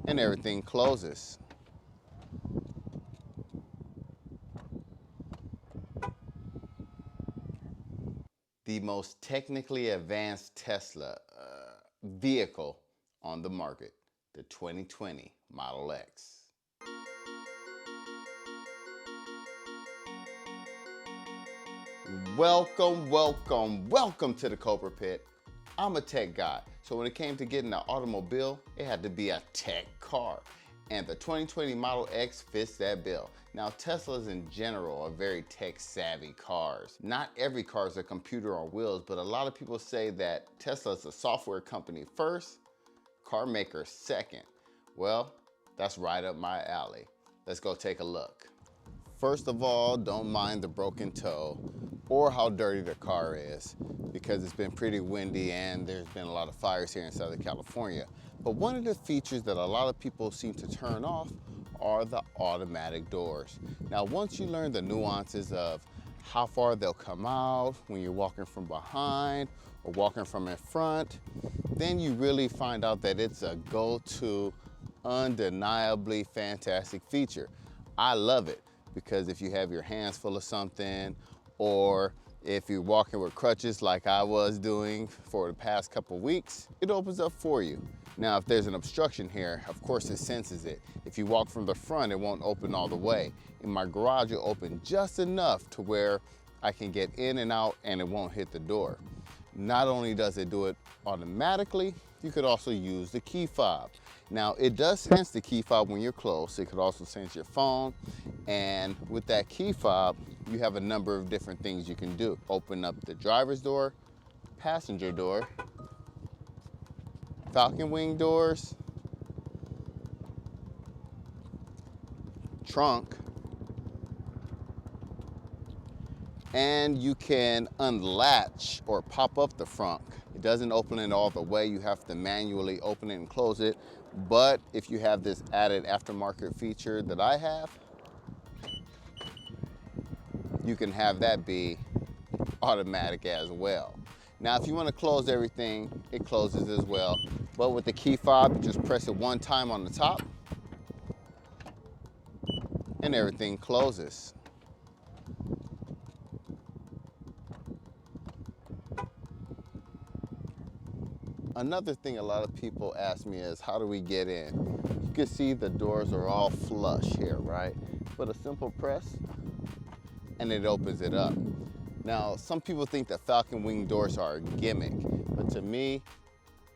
and everything closes. The most technically advanced Tesla vehicle on the market, the 2020 Model X. Welcome to the Cobra Pit. I'm a tech guy, so when it came to getting an automobile, it had to be a tech car. And the 2020 Model X fits that bill. Now, Teslas in general are very tech-savvy cars. Not every car is a computer on wheels, but a lot of people say that Tesla is a software company first, car maker second. Well, that's right up my alley. Let's go take a look. First of all, don't mind the broken toe or how dirty the car is, because it's been pretty windy and there's been a lot of fires here in Southern California. But one of the features that a lot of people seem to turn off are the automatic doors. Now, once you learn the nuances of how far they'll come out when you're walking from behind or walking from in front, then you really find out that it's a go-to, undeniably fantastic feature. I love it, because if you have your hands full of something, or if you're walking with crutches like I was doing for the past couple weeks, it opens up for you. Now, if there's an obstruction here, of course it senses it. If you walk from the front, it won't open all the way. In my garage, it'll open just enough to where I can get in and out and it won't hit the door. Not only does it do it automatically, you could also use the key fob. Now, it does sense the key fob when you're close. It could also sense your phone. And with that key fob, you have a number of different things you can do. Open up the driver's door, passenger door, Falcon wing doors, trunk, and you can unlatch or pop up the frunk. It doesn't open it all the way. You have to manually open it and close it. But if you have this added aftermarket feature that I have, you can have that be automatic as well. Now, if you want to close everything, it closes as well. But with the key fob, you just press it one time on the top and everything closes. Another thing a lot of people ask me is, how do we get in? You can see the doors are all flush here, right? But a simple press and it opens it up. Now, some people think that Falcon wing doors are a gimmick, but to me,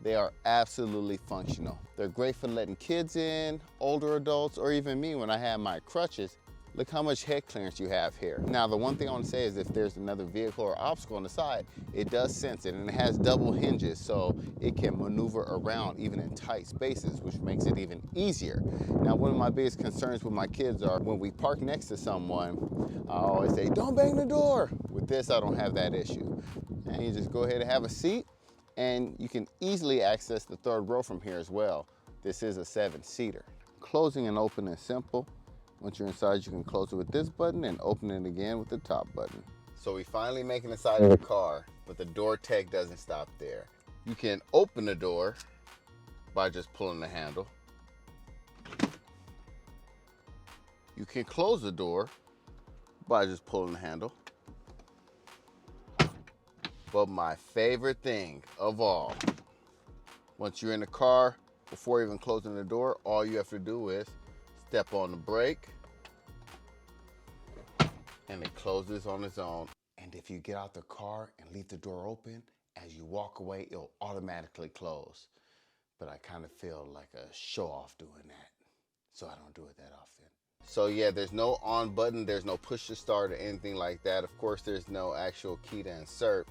they are absolutely functional. They're great for letting kids in, older adults, or even me when I have my crutches. Look how much head clearance you have here. Now, the one thing I want to say is if there's another vehicle or obstacle on the side, it does sense it, and it has double hinges, so it can maneuver around even in tight spaces, which makes it even easier. Now, one of my biggest concerns with my kids are when we park next to someone, I always say, don't bang the door. With this, I don't have that issue. And you just go ahead and have a seat, and you can easily access the third row from here as well. This is a 7-seater. Closing and opening is simple. Once you're inside, you can close it with this button and open it again with the top button. So we finally make it inside of the car, but the door tech doesn't stop there. You can open the door by just pulling the handle. You can close the door by just pulling the handle. But my favorite thing of all, once you're in the car, before even closing the door, all you have to do is step on the brake and it closes on its own. And if you get out the car and leave the door open, as you walk away, it'll automatically close. But I kind of feel like a show off doing that, so I don't do it that often. So yeah, there's no on button, there's no push to start or anything like that. Of course, there's no actual key to insert.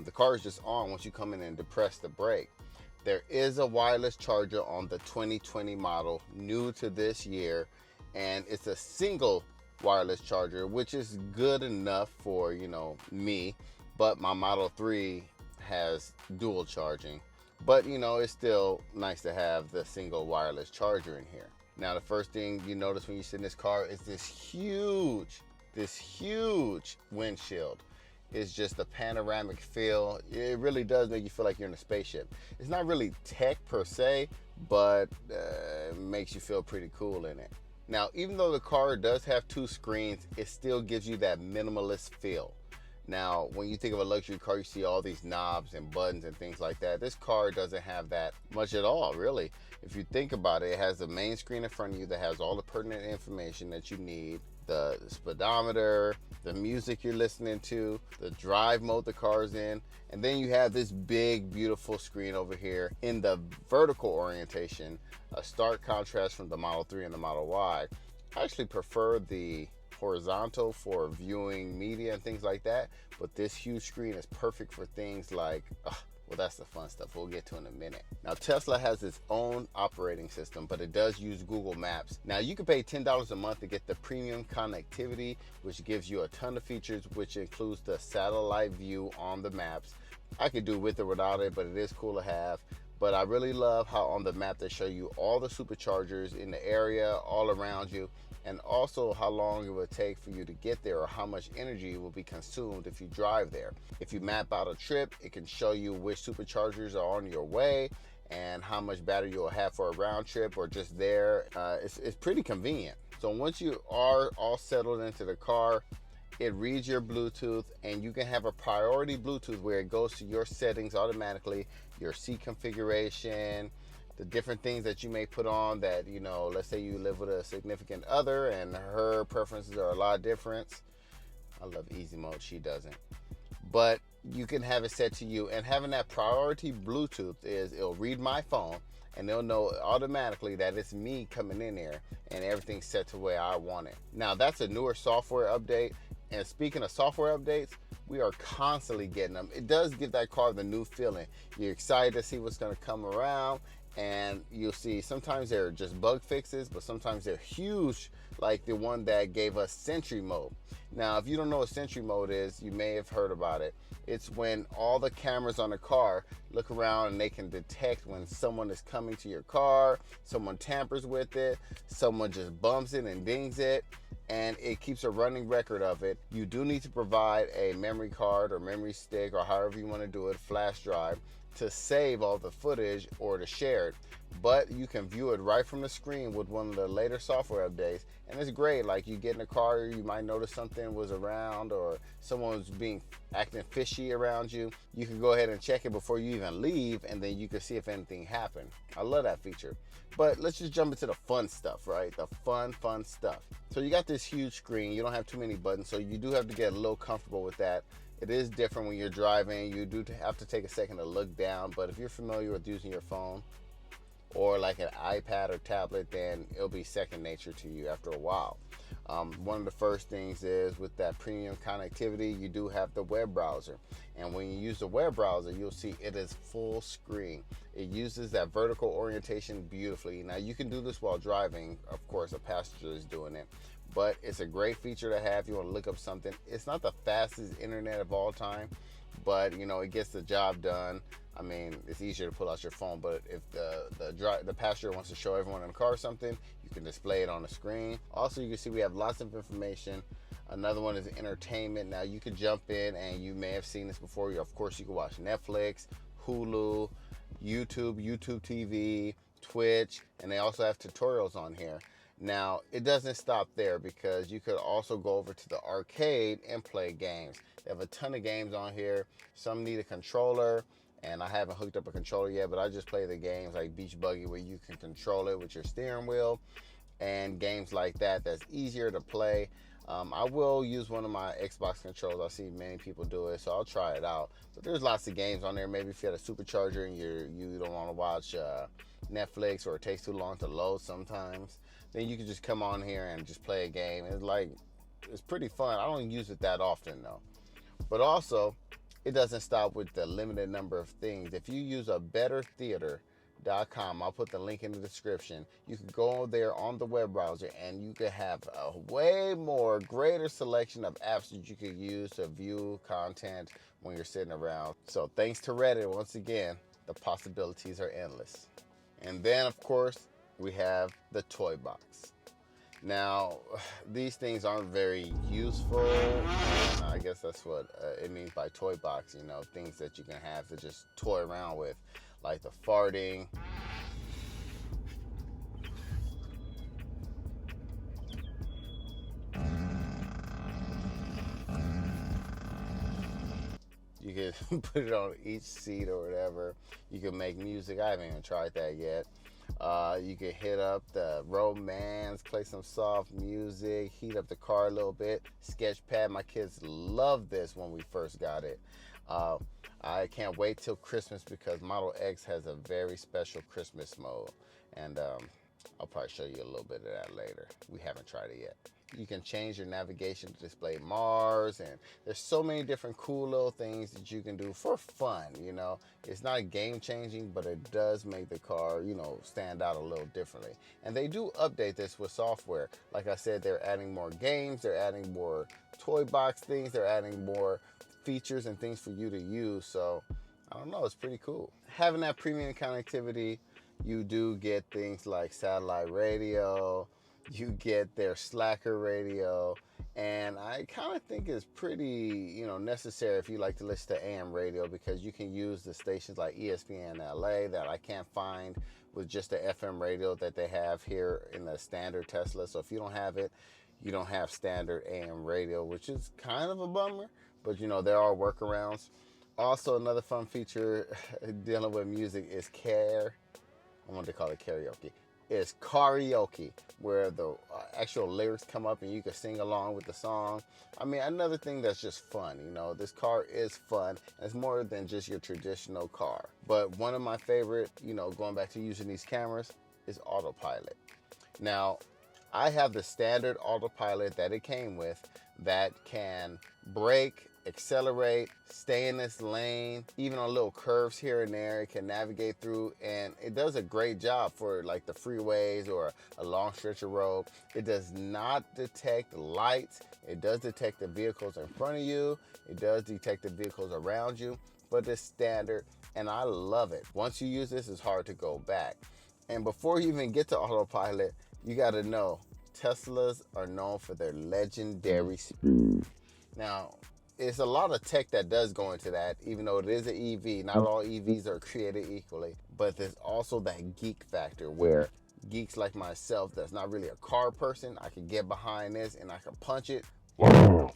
The car is just on once you come in and depress the brake. There is a wireless charger on the 2020 model, new to this year, and it's a single wireless charger, which is good enough for, me, but my Model 3 has dual charging. But, it's still nice to have the single wireless charger in here. Now, the first thing you notice when you sit in this car is this huge windshield. It's just a panoramic feel. It really does make you feel like you're in a spaceship. It's not really tech per se, but it makes you feel pretty cool in it. Now, even though the car does have 2 screens, it still gives you that minimalist feel. Now, when you think of a luxury car, you see all these knobs and buttons and things like that. This car doesn't have that much at all, really. If you think about it, it has the main screen in front of you that has all the pertinent information that you need. The speedometer, the music you're listening to, the drive mode the car's in, and then you have this big, beautiful screen over here in the vertical orientation, a stark contrast from the Model 3 and the Model Y. I actually prefer the horizontal for viewing media and things like that, but this huge screen is perfect for things like well, that's the fun stuff we'll get to in a minute. Now, Tesla has its own operating system, but it does use Google Maps. Now, you can pay $10 a month to get the premium connectivity, which gives you a ton of features, which includes the satellite view on the maps. I could do with or without it, but it is cool to have. But I really love how on the map they show you all the superchargers in the area all around you, and also how long it would take for you to get there, or how much energy will be consumed if you drive there. If you map out a trip, it can show you which superchargers are on your way and how much battery you'll have for a round trip or just there. It's pretty convenient. So once you are all settled into the car, it reads your Bluetooth, and you can have a priority Bluetooth where it goes to your settings automatically, your seat configuration, the different things that you may put on that, you know, let's say you live with a significant other and her preferences are a lot different. I love easy mode, she doesn't. But you can have it set to you, and having that priority Bluetooth is it'll read my phone and they'll know automatically that it's me coming in there and everything's set to the way I want it. Now, that's a newer software update. And speaking of software updates, we are constantly getting them. It does give that car the new feeling. You're excited to see what's going to come around, and you'll see sometimes they're just bug fixes, but sometimes they're huge, like the one that gave us Sentry mode. Now, if you don't know what Sentry mode is, you may have heard about it. It's when all the cameras on the car look around and they can detect when someone is coming to your car, someone tampers with it, someone just bumps it and dings it, and it keeps a running record of it. You do need to provide a memory card or memory stick, or however you want to do it, flash drive, to save all the footage or to share it. But you can view it right from the screen with one of the later software updates, and it's great. Like, you get in a car, you might notice something was around or someone's acting fishy around you. You can go ahead and check it before you even leave, and then you can see if anything happened. I love that feature. But let's just jump into the fun stuff, right? The fun stuff. So you got this huge screen, you don't have too many buttons, so you do have to get a little comfortable with that. It is different when you're driving. You do have to take a second to look down, but if you're familiar with using your phone or like an iPad or tablet, then it'll be second nature to you after a while. One of the first things is with that premium connectivity, you do have the web browser. And when you use the web browser, you'll see it is full screen. It uses that vertical orientation beautifully. Now, you can do this while driving. Of course, a passenger is doing it. But it's a great feature to have if you want to look up something. It's not the fastest internet of all time, but, you know, it gets the job done. I mean, it's easier to pull out your phone, but if the passenger wants to show everyone in the car something, you can display it on the screen. Also, you can see we have lots of information. Another one is entertainment. Now, you can jump in, and you may have seen this before. Of course, you can watch Netflix, Hulu, YouTube TV, Twitch, and they also have tutorials on here. Now, it doesn't stop there, because you could also go over to the arcade and play games. They have a ton of games on here. Some need a controller, and I haven't hooked up a controller yet, but I just play the games like Beach Buggy, where you can control it with your steering wheel, and games like that that's easier to play. I will use one of my Xbox controllers. I see many people do it, so I'll try it out. But there's lots of games on there. Maybe if you had a supercharger and you don't want to watch Netflix, or it takes too long to load sometimes, then you can just come on here and just play a game. It's pretty fun. I don't use it that often though. But also, it doesn't stop with the limited number of things. If you use a bettertheater.com, I'll put the link in the description. You can go there on the web browser, and you can have a way more greater selection of apps that you could use to view content when you're sitting around. So thanks to Reddit, once again, the possibilities are endless. And then, of course, we have the Toybox. Now, these things aren't very useful. I guess that's what it means by toy box, you know, things that you can have to just toy around with, like the farting, You can put it on each seat or whatever. You can make music. I haven't even tried that yet. You can hit up the romance, play some soft music, heat up the car a little bit. Sketchpad, my kids loved this when we first got it. I can't wait till Christmas because Model X has a very special Christmas mode. And I'll probably show you a little bit of that later. We haven't tried it yet. You can change your navigation to display Mars, and there's so many different cool little things that you can do for fun, you know. It's not game changing, but it does make the car, you know, stand out a little differently. And they do update this with software. Like I said, they're adding more games, they're adding more toy box things, they're adding more features and things for you to use. So I don't know, it's pretty cool. Having that premium connectivity, you do get things like satellite radio, you get their Slacker radio, and I kind of think it's pretty, you know, necessary if you like to listen to AM radio, because you can use the stations like ESPN LA that I can't find with just the FM radio that they have here in the standard Tesla. So if you don't have it, you don't have standard AM radio, which is kind of a bummer, but you know, there are workarounds. Also, another fun feature dealing with music is I wanted to call it karaoke. It's karaoke, where the actual lyrics come up and you can sing along with the song. I mean, another thing that's just fun, you know, this car is fun. It's more than just your traditional car. But one of my favorite, you know, going back to using these cameras, is Autopilot. Now, I have the standard Autopilot that it came with that can brake, accelerate, stay in this lane, even on little curves here and there, it can navigate through, and it does a great job for like the freeways or a long stretch of road. It does not detect lights. It does detect the vehicles in front of you. It does detect the vehicles around you, but it's standard, and I love it. Once you use this, it's hard to go back. And before you even get to Autopilot, you gotta know, Teslas are known for their legendary speed. Now, it's a lot of tech that does go into that, even though it is an EV. Not all EVs are created equally, but there's also that geek factor where geeks like myself that's not really a car person, I can get behind this and I can punch it,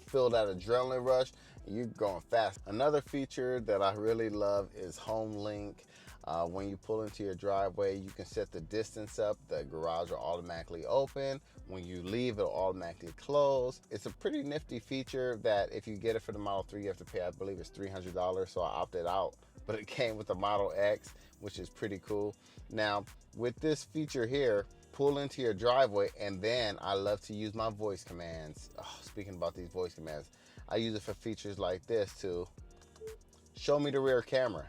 feel that adrenaline rush, and you're going fast. Another feature that I really love is Home Link. When you pull into your driveway, you can set the distance up. The garage will automatically open. When you leave, it'll automatically close. It's a pretty nifty feature that if you get it for the Model 3, you have to pay, I believe it's $300, so I opted out. But it came with the Model X, which is pretty cool. Now, with this feature here, pull into your driveway, and then I love to use my voice commands. Oh, speaking about these voice commands, I use it for features like this to show me the rear camera.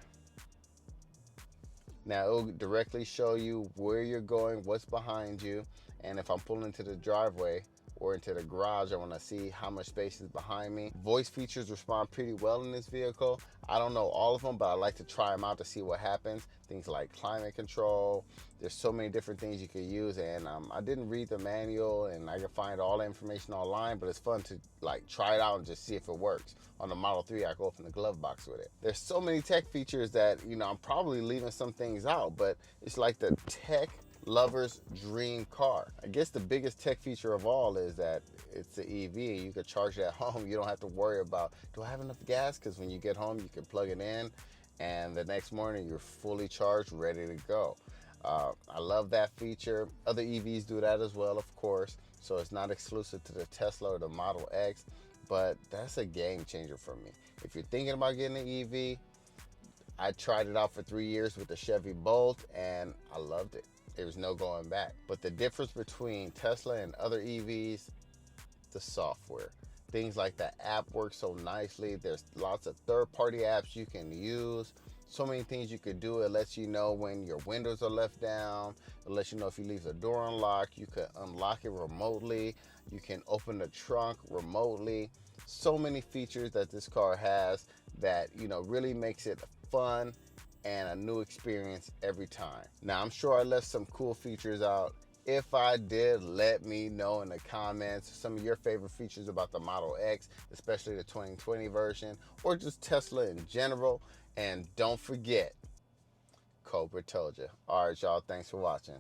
Now it'll directly show you where you're going, what's behind you, and if I'm pulling into the driveway or into the garage, I want to see how much space is behind me. Voice features respond pretty well in this vehicle. I don't know all of them, but I like to try them out to see what happens. Things like climate control. There's so many different things you could use, and I didn't read the manual, and I can find all the information online, but it's fun to like try it out and just see if it works. On the Model 3, I can open the glove box with it. There's so many tech features that, you know, I'm probably leaving some things out, but it's like the tech lover's dream car. I guess the biggest tech feature of all is that it's an EV. You can charge it at home. You don't have to worry about, do I have enough gas? Because when you get home, you can plug it in, and the next morning you're fully charged, ready to go. I love that feature. Other EVs do that as well, of course. So it's not exclusive to the Tesla or the Model X, but that's a game changer for me. If you're thinking about getting an EV, I tried it out for 3 years with the Chevy Bolt, and I loved it. There's no going back. But the difference between Tesla and other EVs, the software. Things like the app work so nicely. There's lots of third-party apps you can use. So many things you could do. It lets you know when your windows are left down. It lets you know if you leave the door unlocked. You can unlock it remotely. You can open the trunk remotely. So many features that this car has that, you know, really makes it fun and a new experience every time. Now, I'm sure I left some cool features out. If I did, let me know in the comments some of your favorite features about the Model X, especially the 2020 version, or just Tesla in general. And don't forget, Cobra told you. All right, y'all, thanks for watching.